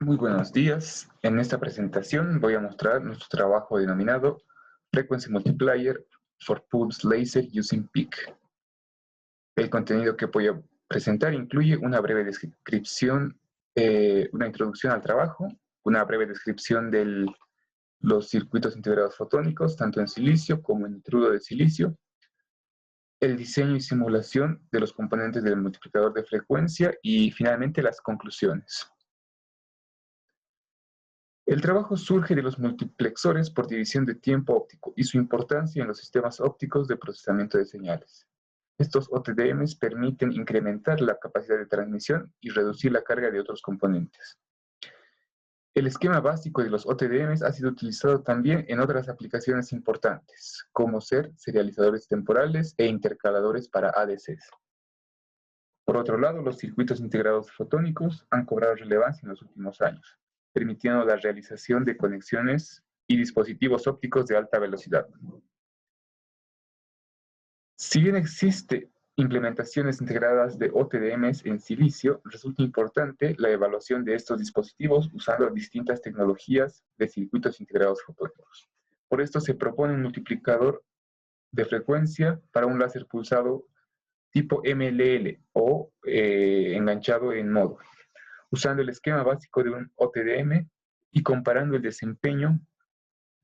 Muy buenos días. En esta presentación voy a mostrar nuestro trabajo denominado Frequency Multiplier for Pulse Laser Using PIC. El contenido que voy a presentar incluye una breve descripción, una introducción al trabajo, una breve descripción de los circuitos integrados fotónicos, tanto en silicio como en nitruro de silicio, el diseño y simulación de los componentes del multiplicador de frecuencia y finalmente las conclusiones. El trabajo surge de los multiplexores por división de tiempo óptico y su importancia en los sistemas ópticos de procesamiento de señales. Estos OTDMs permiten incrementar la capacidad de transmisión y reducir la carga de otros componentes. El esquema básico de los OTDMs ha sido utilizado también en otras aplicaciones importantes, como ser serializadores temporales e intercaladores para ADCs. Por otro lado, los circuitos integrados fotónicos han cobrado relevancia en los últimos años, permitiendo la realización de conexiones y dispositivos ópticos de alta velocidad. Si bien existe implementaciones integradas de OTDMs en silicio, resulta importante la evaluación de estos dispositivos usando distintas tecnologías de circuitos integrados fotónicos. Por esto se propone un multiplicador de frecuencia para un láser pulsado tipo MLL o enganchado en modo, usando el esquema básico de un OTDM y comparando el desempeño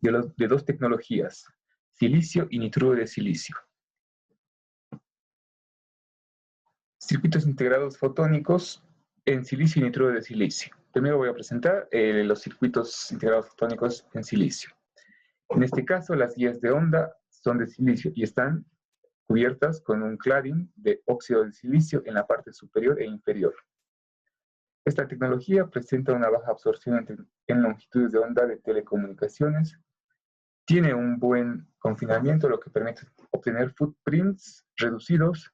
de dos tecnologías, silicio y nitruro de silicio. Circuitos integrados fotónicos en silicio y nitruro de silicio. Primero voy a presentar los circuitos integrados fotónicos en silicio. En este caso, las guías de onda son de silicio y están cubiertas con un cladding de óxido de silicio en la parte superior e inferior. Esta tecnología presenta una baja absorción en longitudes de onda de telecomunicaciones, tiene un buen confinamiento, lo que permite obtener footprints reducidos,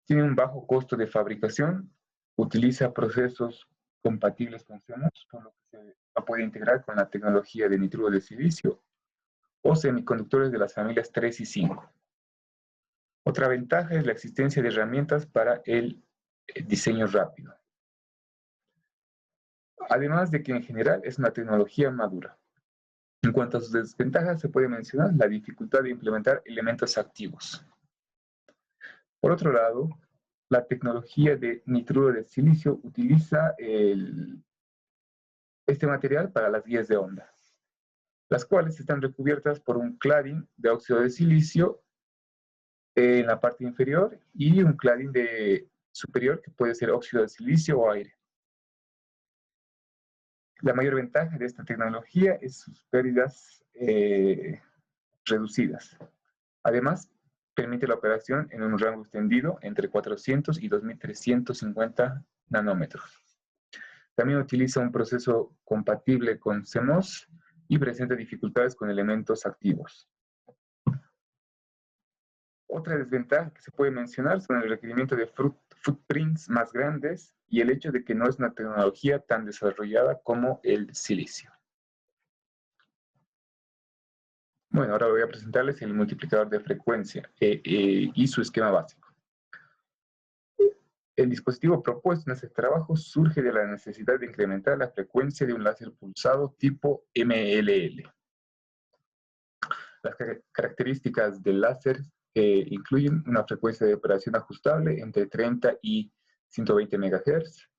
tiene un bajo costo de fabricación, utiliza procesos compatibles con CMOS, por lo que se puede integrar con la tecnología de nitruro de silicio o semiconductores de las familias 3 y 5. Otra ventaja es la existencia de herramientas para el diseño rápido. Además de que en general es una tecnología madura. En cuanto a sus desventajas, se puede mencionar la dificultad de implementar elementos activos. Por otro lado, la tecnología de nitruro de silicio utiliza este material para las guías de onda, las cuales están recubiertas por un cladding de óxido de silicio en la parte inferior y un cladding superior que puede ser óxido de silicio o aire. La mayor ventaja de esta tecnología es sus pérdidas reducidas. Además, permite la operación en un rango extendido entre 400 y 2350 nanómetros. También utiliza un proceso compatible con CMOS y presenta dificultades con elementos activos. Otra desventaja que se puede mencionar son el requerimiento de footprints más grandes y el hecho de que no es una tecnología tan desarrollada como el silicio. Bueno, ahora voy a presentarles el multiplicador de frecuencia y su esquema básico. El dispositivo propuesto en este trabajo surge de la necesidad de incrementar la frecuencia de un láser pulsado tipo MLL. Las características del láser incluyen una frecuencia de operación ajustable entre 30 y 120 MHz.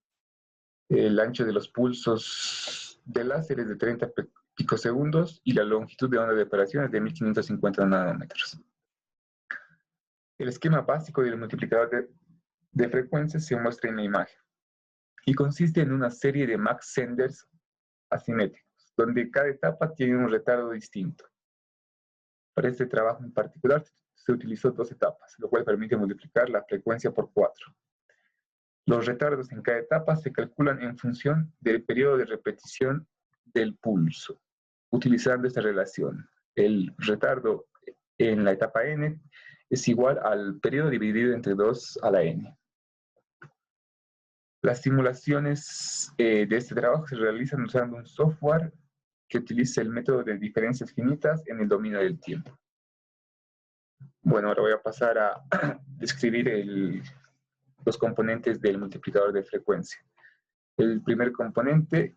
El ancho de los pulsos del láser es de 30 picosegundos y la longitud de onda de operación es de 1550 nanómetros. El esquema básico del multiplicador de frecuencias se muestra en la imagen y consiste en una serie de Mach senders asimétricos, donde cada etapa tiene un retardo distinto. Para este trabajo en particular se utilizó 2 etapas, lo cual permite multiplicar la frecuencia por 4. Los retardos en cada etapa se calculan en función del periodo de repetición del pulso, utilizando esta relación. El retardo en la etapa n es igual al periodo dividido entre 2 a la n. Las simulaciones de este trabajo se realizan usando un software que utiliza el método de diferencias finitas en el dominio del tiempo. Bueno, ahora voy a pasar a describir los componentes del multiplicador de frecuencia. El primer componente,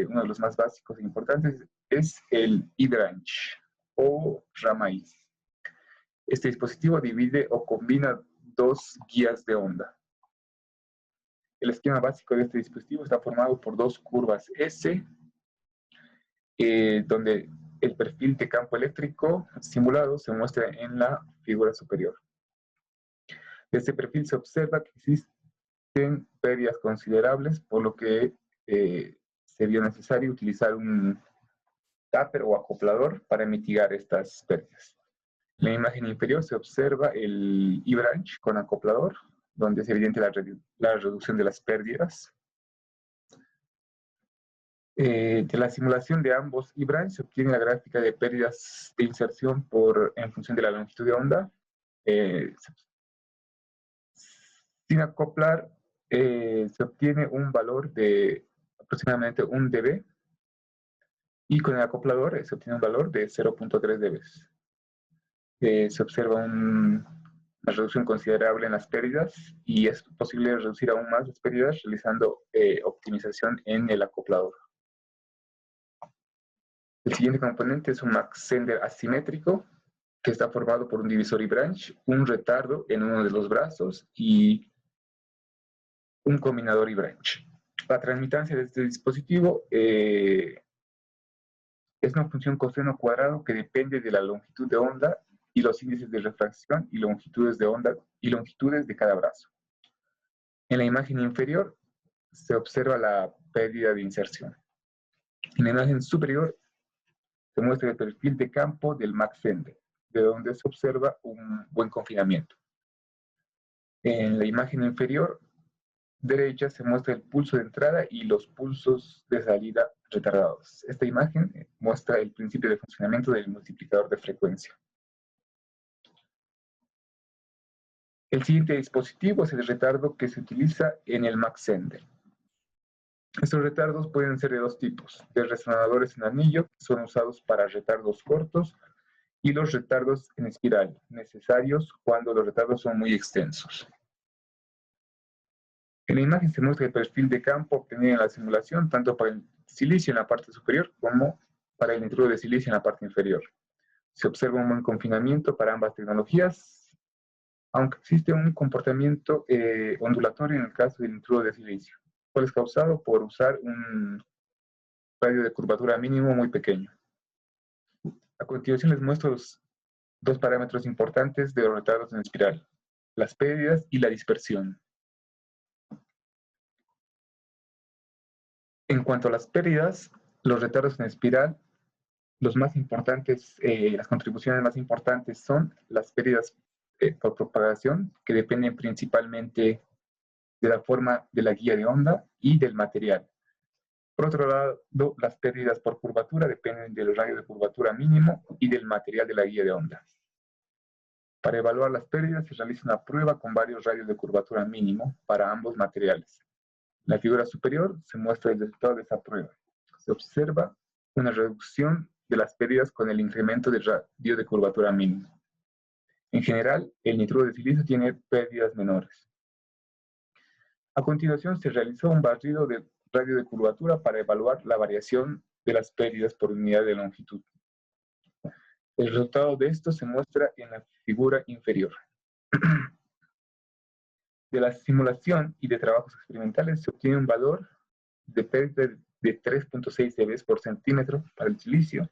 uno de los más básicos e importantes, es el E-branch o raíz. Este dispositivo divide o combina dos guías de onda. El esquema básico de este dispositivo está formado por dos curvas S, donde el perfil de campo eléctrico simulado se muestra en la figura superior. De este perfil se observa que existen pérdidas considerables, por lo que se vio necesario utilizar un tapper o acoplador para mitigar estas pérdidas. En la imagen inferior se observa el E-branch con acoplador, donde es evidente la reducción de las pérdidas. De la simulación de ambos E-branch se obtiene la gráfica de pérdidas de inserción en función de la longitud de onda. Sin acoplar, se obtiene un valor de aproximadamente 1 dB, y con el acoplador se obtiene un valor de 0.3 dB. Se observa una reducción considerable en las pérdidas, y es posible reducir aún más las pérdidas realizando optimización en el acoplador. El siguiente componente es un Mach-Zehnder asimétrico, que está formado por un divisor E-branch, un retardo en uno de los brazos y un combinador E-branch. La transmitancia de este dispositivo es una función coseno cuadrado que depende de la longitud de onda y los índices de refracción y longitudes de onda y longitudes de cada brazo. En la imagen inferior se observa la pérdida de inserción. En la imagen superior se muestra el perfil de campo del Mach-Zehnder, de donde se observa un buen confinamiento. En la imagen inferior derecha se muestra el pulso de entrada y los pulsos de salida retardados. Esta imagen muestra el principio de funcionamiento del multiplicador de frecuencia. El siguiente dispositivo es el retardo que se utiliza en el Mach-Zehnder. Estos retardos pueden ser de dos tipos: de resonadores en anillo, que son usados para retardos cortos, y los retardos en espiral, necesarios cuando los retardos son muy extensos. En la imagen se muestra el perfil de campo obtenido en la simulación, tanto para el silicio en la parte superior como para el nitruro de silicio en la parte inferior. Se observa un buen confinamiento para ambas tecnologías, aunque existe un comportamiento ondulatorio en el caso del nitruro de silicio, cual es causado por usar un radio de curvatura mínimo muy pequeño. A continuación les muestro los dos parámetros importantes de los retardos en espiral: las pérdidas y la dispersión. En cuanto a las pérdidas, los retardos en espiral, los más importantes, las contribuciones más importantes son las pérdidas por propagación, que dependen principalmente de la forma de la guía de onda y del material. Por otro lado, las pérdidas por curvatura dependen del radio de curvatura mínimo y del material de la guía de onda. Para evaluar las pérdidas se realiza una prueba con varios radios de curvatura mínimo para ambos materiales. En la figura superior se muestra el resultado de esa prueba. Se observa una reducción de las pérdidas con el incremento del radio de curvatura mínimo. En general, el nitruro de silicio tiene pérdidas menores. A continuación, se realizó un barrido de radio de curvatura para evaluar la variación de las pérdidas por unidad de longitud. El resultado de esto se muestra en la figura inferior. De la simulación y de trabajos experimentales se obtiene un valor de pérdida de 3.6 dB por centímetro para el silicio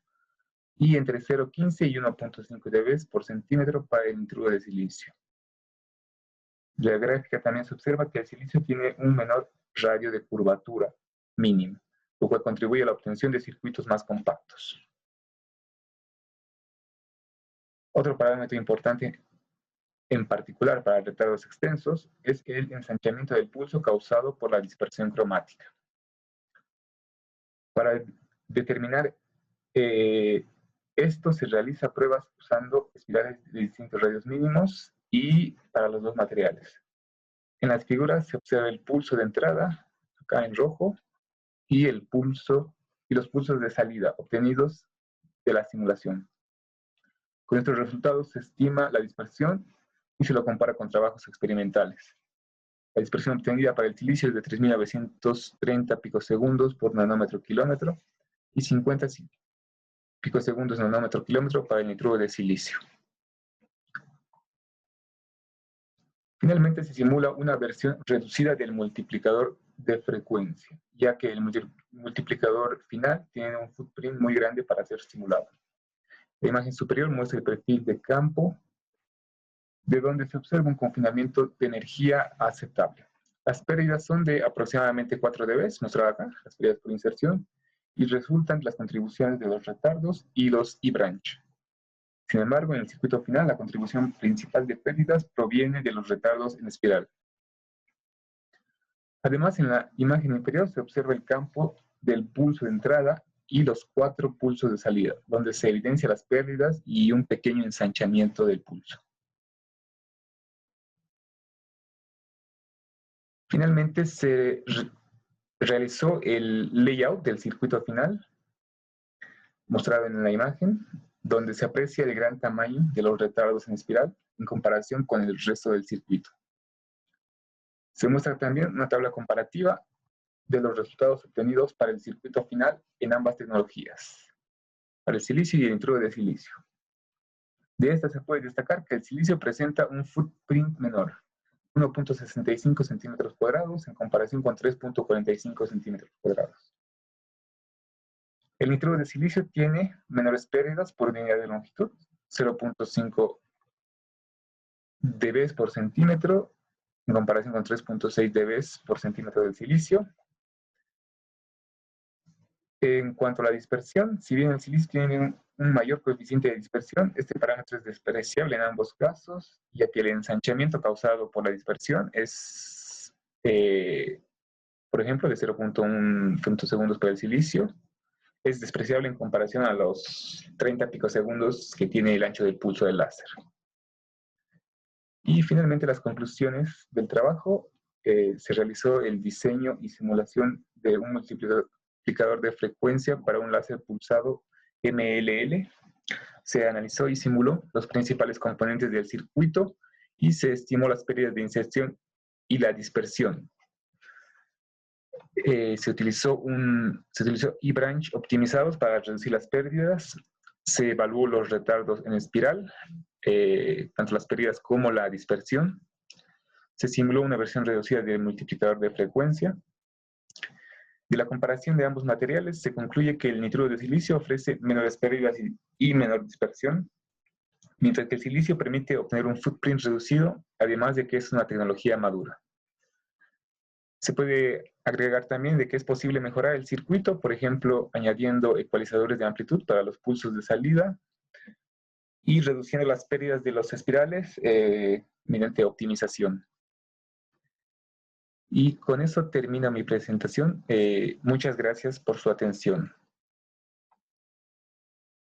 y entre 0.15 y 1.5 dB por centímetro para el nitruro de silicio. De la gráfica también se observa que el silicio tiene un menor radio de curvatura mínimo, lo cual contribuye a la obtención de circuitos más compactos. Otro parámetro importante, en particular para retardos extensos, es el ensanchamiento del pulso causado por la dispersión cromática. Para determinar esto se realiza pruebas usando espirales de distintos radios mínimos y para los dos materiales. En las figuras se observa el pulso de entrada, acá en rojo, y el pulso y los pulsos de salida obtenidos de la simulación. Con estos resultados se estima la dispersión y se lo compara con trabajos experimentales. La dispersión obtenida para el silicio es de 3.930 picosegundos por nanómetro kilómetro y 50 picosegundos nanómetro kilómetro para el nitruro de silicio. Finalmente se simula una versión reducida del multiplicador de frecuencia, ya que el multiplicador final tiene un footprint muy grande para ser simulado. La imagen superior muestra el perfil de campo, de donde se observa un confinamiento de energía aceptable. Las pérdidas son de aproximadamente 4 dB, mostrada acá, las pérdidas por inserción, y resultan las contribuciones de los retardos y los E-branch. Sin embargo, en el circuito final, la contribución principal de pérdidas proviene de los retardos en espiral. Además, en la imagen inferior se observa el campo del pulso de entrada y los 4 pulsos de salida, donde se evidencian las pérdidas y un pequeño ensanchamiento del pulso. Finalmente se realizó el layout del circuito final, mostrado en la imagen, donde se aprecia el gran tamaño de los retardos en espiral en comparación con el resto del circuito. Se muestra también una tabla comparativa de los resultados obtenidos para el circuito final en ambas tecnologías, para el silicio y el nitruro de silicio. De esta se puede destacar que el silicio presenta un footprint menor, 1.65 centímetros cuadrados en comparación con 3.45 centímetros cuadrados. El nitruro de silicio tiene menores pérdidas por unidad de longitud, 0.5 dB por centímetro, en comparación con 3.6 dB por centímetro del silicio. En cuanto a la dispersión, si bien el silicio tiene un mayor coeficiente de dispersión, este parámetro es despreciable en ambos casos, ya que el ensanchamiento causado por la dispersión es, por ejemplo, de 0.1 femtosegundos para el silicio. Es despreciable en comparación a los 30 picosegundos que tiene el ancho del pulso del láser. Y finalmente las conclusiones del trabajo. Se realizó el diseño y simulación de un multiplicador de frecuencia para un láser pulsado MLL. Se analizó y simuló los principales componentes del circuito y se estimó las pérdidas de inserción y la dispersión. Se utilizó E-branch optimizados para reducir las pérdidas. Se evaluó los retardos en espiral, tanto las pérdidas como la dispersión. Se simuló una versión reducida del multiplicador de frecuencia. De la comparación de ambos materiales, se concluye que el nitruro de silicio ofrece menores pérdidas y menor dispersión, mientras que el silicio permite obtener un footprint reducido, además de que es una tecnología madura. Se puede agregar también de que es posible mejorar el circuito, por ejemplo, añadiendo ecualizadores de amplitud para los pulsos de salida y reduciendo las pérdidas de los espirales mediante optimización. Y con eso termina mi presentación. Muchas gracias por su atención.